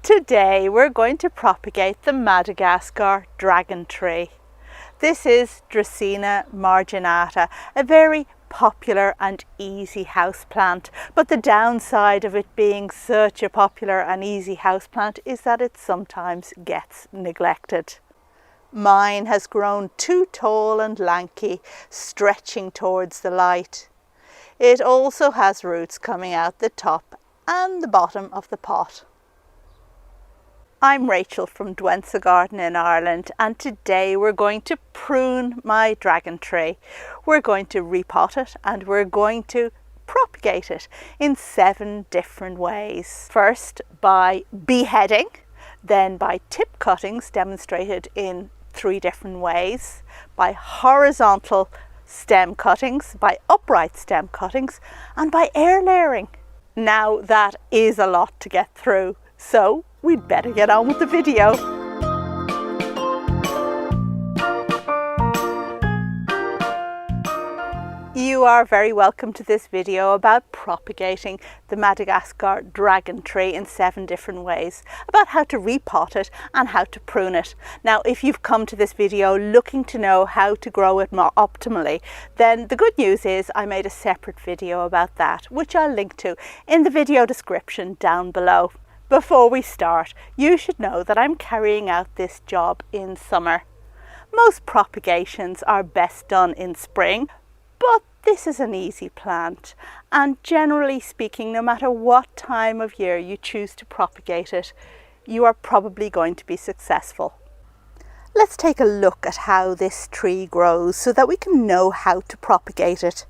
Today we're going to propagate the Madagascar dragon tree. This is Dracaena marginata, a very popular and easy houseplant, but the downside of it being such a popular and easy houseplant is that it sometimes gets neglected. Mine has grown too tall and lanky, stretching towards the light. It also has roots coming out the top and the bottom of the pot. I'm Rachel from Dwensa Garden in Ireland, and today we're going to prune my dragon tree. We're going to repot it and we're going to propagate it in 7 different ways. First by beheading, then by tip cuttings demonstrated in 3 different ways, by horizontal stem cuttings, by upright stem cuttings, and by air layering. Now that is a lot to get through, so we'd better get on with the video. You are very welcome to this video about propagating the Madagascar dragon tree in 7 different ways, about how to repot it and how to prune it. Now, if you've come to this video looking to know how to grow it more optimally, then the good news is I made a separate video about that, which I'll link to in the video description down below. Before we start, you should know that I'm carrying out this job in summer. Most propagations are best done in spring, but this is an easy plant, and generally speaking, no matter what time of year you choose to propagate it, you are probably going to be successful. Let's take a look at how this tree grows so that we can know how to propagate it.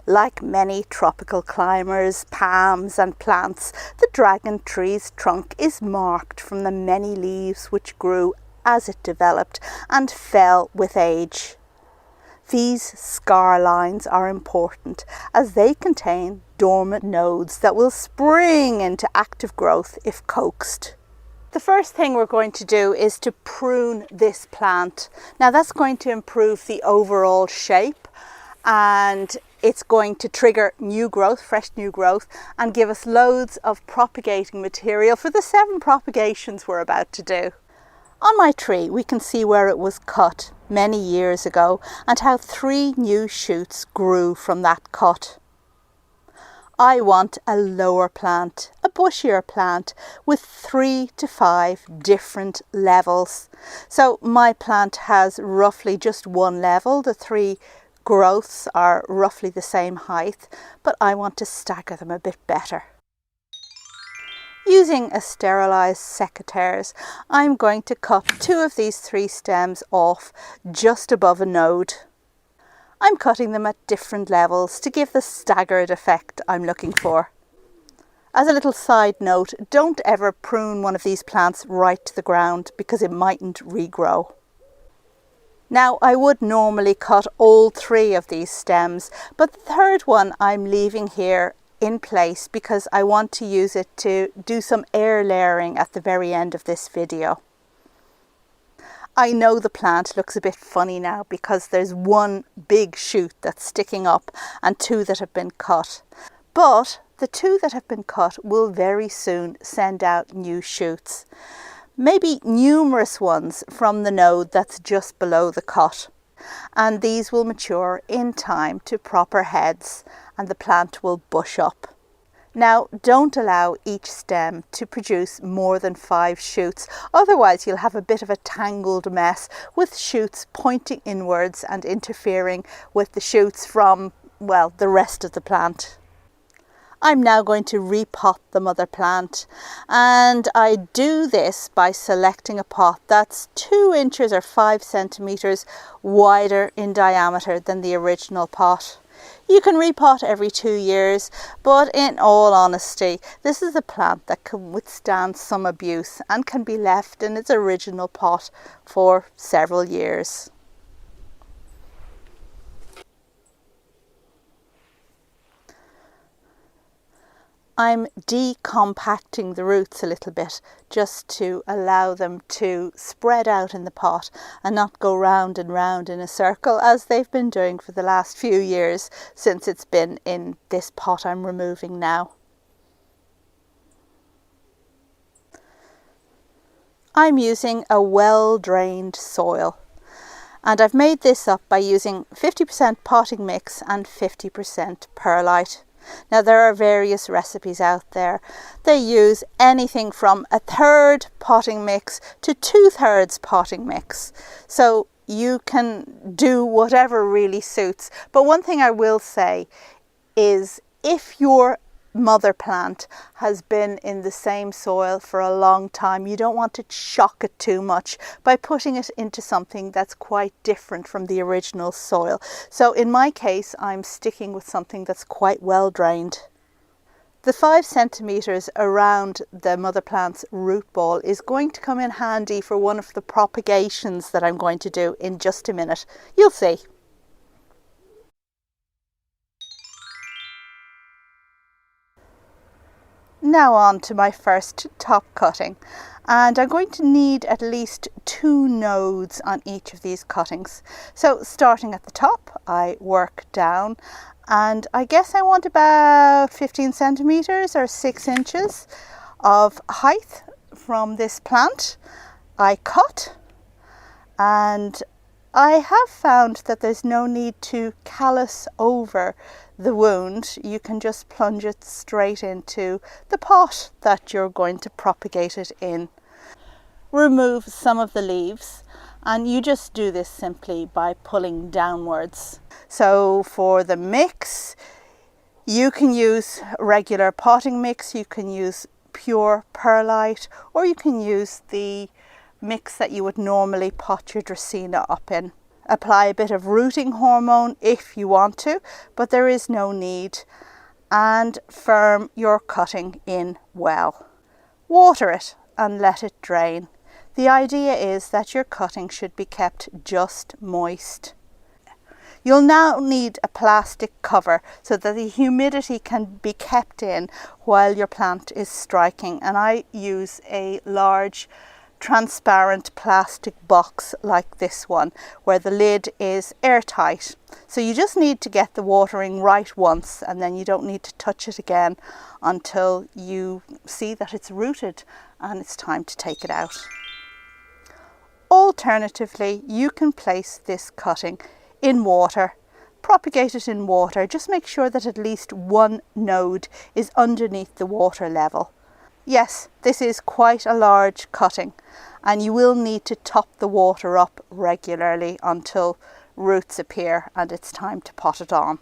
Like many tropical climbers, palms and plants, the dragon tree's trunk is marked from the many leaves which grew as it developed and fell with age. These scar lines are important as they contain dormant nodes that will spring into active growth if coaxed. The first thing we're going to do is to prune this plant. Now that's going to improve the overall shape, and it's going to trigger new growth, fresh new growth, and give us loads of propagating material for the 7 propagations we're about to do. On my tree we can see where it was cut many years ago and how 3 new shoots grew from that cut. I want a lower plant, a bushier plant with 3 to 5 different levels. So my plant has roughly just 1 level. The 3 growths are roughly the same height, but I want to stagger them a bit better. Using a sterilised secateurs, I'm going to cut 2 of these 3 stems off just above a node. I'm cutting them at different levels to give the staggered effect I'm looking for. As a little side note, don't ever prune one of these plants right to the ground because it mightn't regrow. Now, I would normally cut all 3 of these stems, but the 3rd one I'm leaving here in place because I want to use it to do some air layering at the very end of this video. I know the plant looks a bit funny now because there's 1 big shoot that's sticking up and 2 that have been cut, but the 2 that have been cut will very soon send out new shoots. Maybe numerous ones from the node that's just below the cut, and these will mature in time to proper heads and the plant will bush up. Now, don't allow each stem to produce more than 5 shoots, otherwise you'll have a bit of a tangled mess with shoots pointing inwards and interfering with the shoots from, well, the rest of the plant. I'm now going to repot the mother plant, and I do this by selecting a pot that's 2 inches or 5 centimetres wider in diameter than the original pot. You can repot every 2 years, but in all honesty, this is a plant that can withstand some abuse and can be left in its original pot for several years. I'm decompacting the roots a little bit just to allow them to spread out in the pot and not go round and round in a circle as they've been doing for the last few years since it's been in this pot I'm removing now. I'm using a well-drained soil, and I've made this up by using 50% potting mix and 50% perlite. Now there are various recipes out there. They use anything from 1/3 potting mix to 2/3 potting mix. So you can do whatever really suits. But one thing I will say is if your mother plant has been in the same soil for a long time, you don't want to shock it too much by putting it into something that's quite different from the original soil. So in my case, I'm sticking with something that's quite well drained. The 5 centimeters around the mother plant's root ball is going to come in handy for one of the propagations that I'm going to do in just a minute. You'll see. Now on to my first top cutting, and I'm going to need at least 2 nodes on each of these cuttings. So starting at the top, I work down, and I guess I want about 15 centimeters or 6 inches of height from this plant. I cut, and I have found that there's no need to callus over the wound. You can just plunge it straight into the pot that you're going to propagate it in. Remove some of the leaves, and you just do this simply by pulling downwards. So for the mix, you can use regular potting mix, you can use pure perlite, or you can use the mix that you would normally pot your Dracaena up in. Apply a bit of rooting hormone if you want to, but there is no need, and firm your cutting in well. Water it and let it drain. The idea is that your cutting should be kept just moist. You'll now need a plastic cover so that the humidity can be kept in while your plant is striking, and I use a large transparent plastic box like this one where the lid is airtight. So you just need to get the watering right once, and then you don't need to touch it again until you see that it's rooted and it's time to take it out. Alternatively, you can place this cutting in water, propagate it in water. Just make sure that at least 1 node is underneath the water level. Yes, this is quite a large cutting, and you will need to top the water up regularly until roots appear and it's time to pot it on.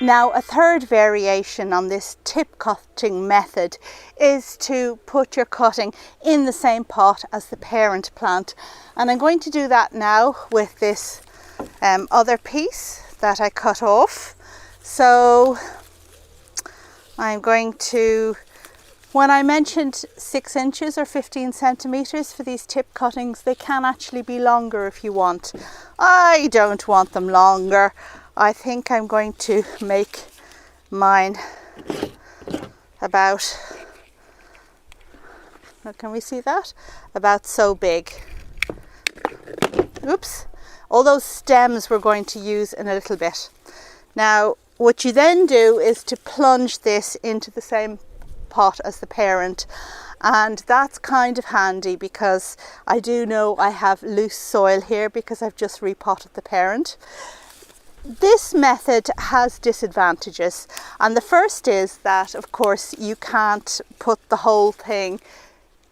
Now, a third variation on this tip cutting method is to put your cutting in the same pot as the parent plant, and I'm going to do that now with this other piece that I cut off. So I'm going to, when I mentioned 6 inches or 15 centimeters for these tip cuttings, they can actually be longer if you want. I don't want them longer. I think I'm going to make mine about, can we see that? About so big. Oops. All those stems we're going to use in a little bit. Now, what you then do is to plunge this into the same pot as the parent, and that's kind of handy because I do know I have loose soil here because I've just repotted the parent. This method has disadvantages, and the first is that of course you can't put the whole thing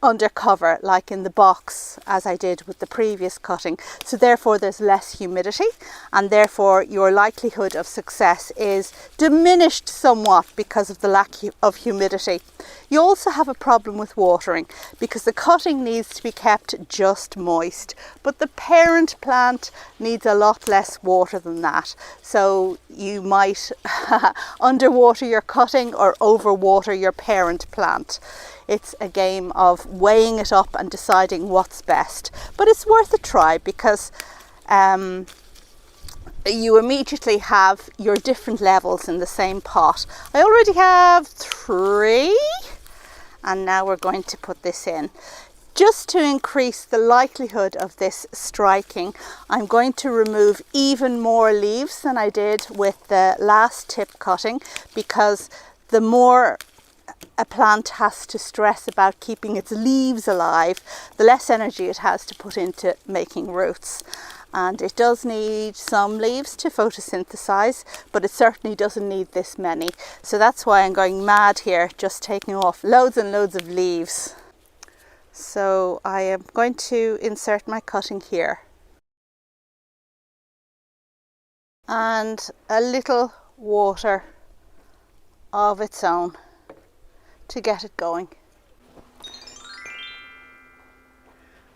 under cover like in the box as I did with the previous cutting, so therefore there's less humidity, and therefore your likelihood of success is diminished somewhat because of the lack of humidity. You also have a problem with watering because the cutting needs to be kept just moist, but the parent plant needs a lot less water than that, so you might underwater your cutting or overwater your parent plant. It's a game of weighing it up and deciding what's best, but it's worth a try because you immediately have your different levels in the same pot. I already have 3, and now we're going to put this in. Just to increase the likelihood of this striking, I'm going to remove even more leaves than I did with the last tip cutting, because the more a plant has to stress about keeping its leaves alive, the less energy it has to put into making roots. And it does need some leaves to photosynthesize, but it certainly doesn't need this many. So that's why I'm going mad here, just taking off loads and loads of leaves. So I am going to insert my cutting here. And a little water of its own to get it going.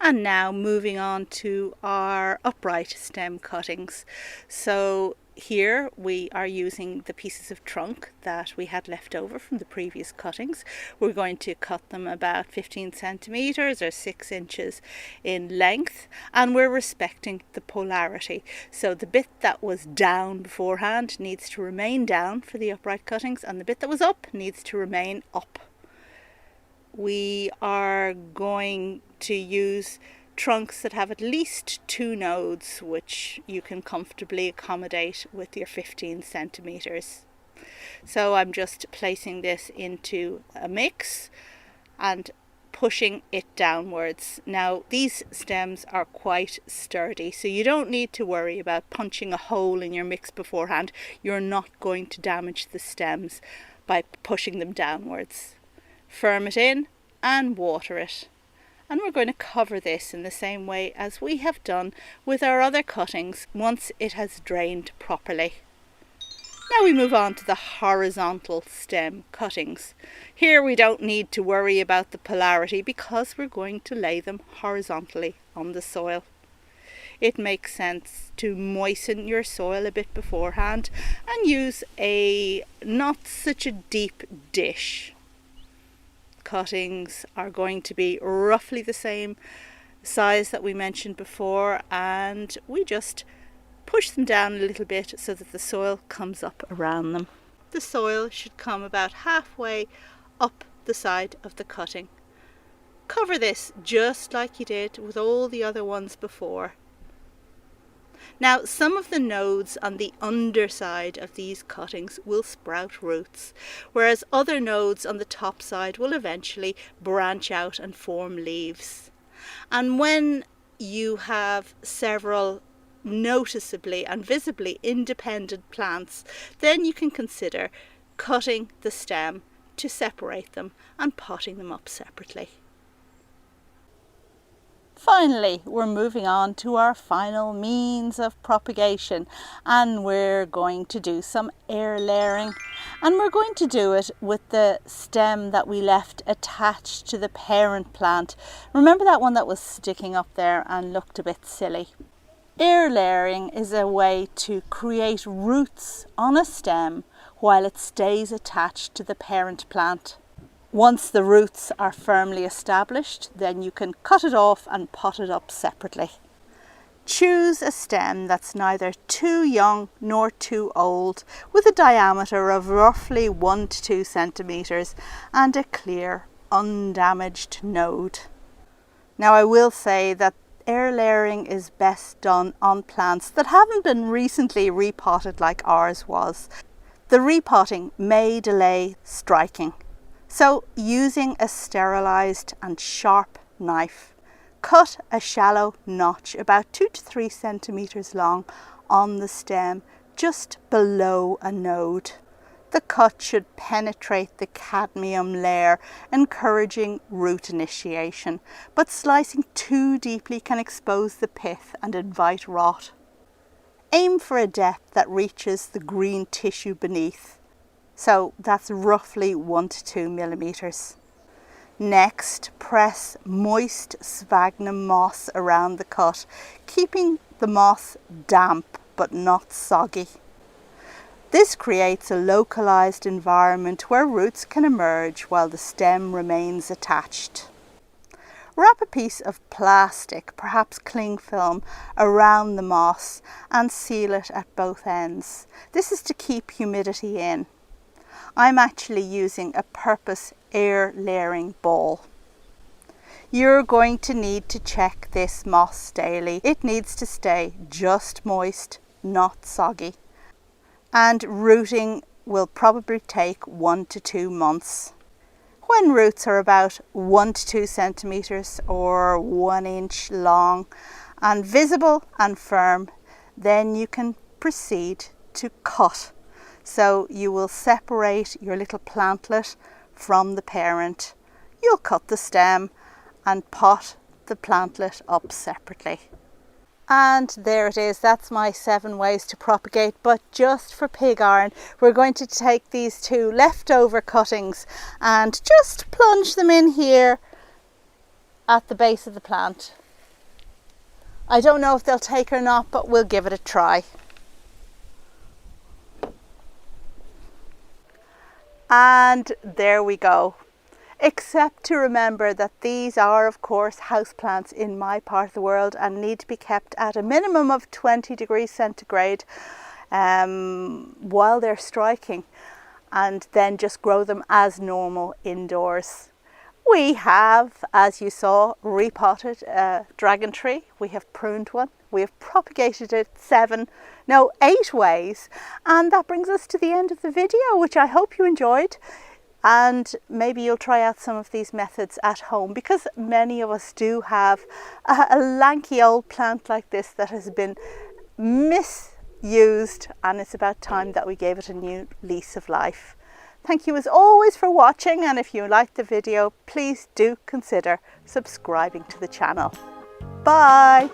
And now moving on to our upright stem cuttings. So here we are using the pieces of trunk that we had left over from the previous cuttings. We're going to cut them about 15 centimeters or 6 inches in length, and we're respecting the polarity. So the bit that was down beforehand needs to remain down for the upright cuttings, and the bit that was up needs to remain up. We are going to use trunks that have at least 2 nodes, which you can comfortably accommodate with your 15 centimeters. So I'm just placing this into a mix and pushing it downwards. Now these stems are quite sturdy, so you don't need to worry about punching a hole in your mix beforehand. You're not going to damage the stems by pushing them downwards. Firm it in and water it. And we're going to cover this in the same way as we have done with our other cuttings once it has drained properly. Now we move on to the horizontal stem cuttings. Here we don't need to worry about the polarity because we're going to lay them horizontally on the soil. It makes sense to moisten your soil a bit beforehand and use a not such a deep dish. Cuttings are going to be roughly the same size that we mentioned before, and we just push them down a little bit so that the soil comes up around them. The soil should come about halfway up the side of the cutting. Cover this just like you did with all the other ones before. Now, some of the nodes on the underside of these cuttings will sprout roots, whereas other nodes on the top side will eventually branch out and form leaves. And when you have several noticeably and visibly independent plants, then you can consider cutting the stem to separate them and potting them up separately. Finally, we're moving on to our final means of propagation, and we're going to do some air layering, and we're going to do it with the stem that we left attached to the parent plant. Remember that one that was sticking up there and looked a bit silly? Air layering is a way to create roots on a stem while it stays attached to the parent plant. Once the roots are firmly established, then you can cut it off and pot it up separately. Choose a stem that's neither too young nor too old, with a diameter of roughly 1 to 2 centimeters and a clear, undamaged node. Now I will say that air layering is best done on plants that haven't been recently repotted like ours was. The repotting may delay striking. So using a sterilised and sharp knife, cut a shallow notch about 2 to 3 centimeters long on the stem just below a node. The cut should penetrate the cadmium layer, encouraging root initiation, but slicing too deeply can expose the pith and invite rot. Aim for a depth that reaches the green tissue beneath. So that's roughly 1 to 2 millimeters. Next, press moist sphagnum moss around the cut, keeping the moss damp but not soggy. This creates a localized environment where roots can emerge while the stem remains attached. Wrap a piece of plastic, perhaps cling film, around the moss and seal it at both ends. This is to keep humidity in. I'm actually using a purpose air layering ball. You're going to need to check this moss daily. It needs to stay just moist, not soggy. And rooting will probably take 1 to 2 months. when roots are about 1 to 2 centimeters or 1 inch long and visible and firm, then you can proceed to cut. So you will separate your little plantlet from the parent. You'll cut the stem and pot the plantlet up separately. And there it is. That's my 7 ways to propagate. But just for pig iron, we're going to take these 2 leftover cuttings and just plunge them in here at the base of the plant. I don't know if they'll take or not, but we'll give it a try. And there we go. Except to remember that these are, of course, houseplants in my part of the world and need to be kept at a minimum of 20 degrees centigrade while they're striking, and then just grow them as normal indoors. We have, as you saw, repotted a dragon tree. We have pruned one. We have propagated it 8 ways. And that brings us to the end of the video, which I hope you enjoyed. And maybe you'll try out some of these methods at home, because many of us do have a lanky old plant like this that has been misused, and it's about time that we gave it a new lease of life. Thank you as always for watching, and if you liked the video, please do consider subscribing to the channel. Bye!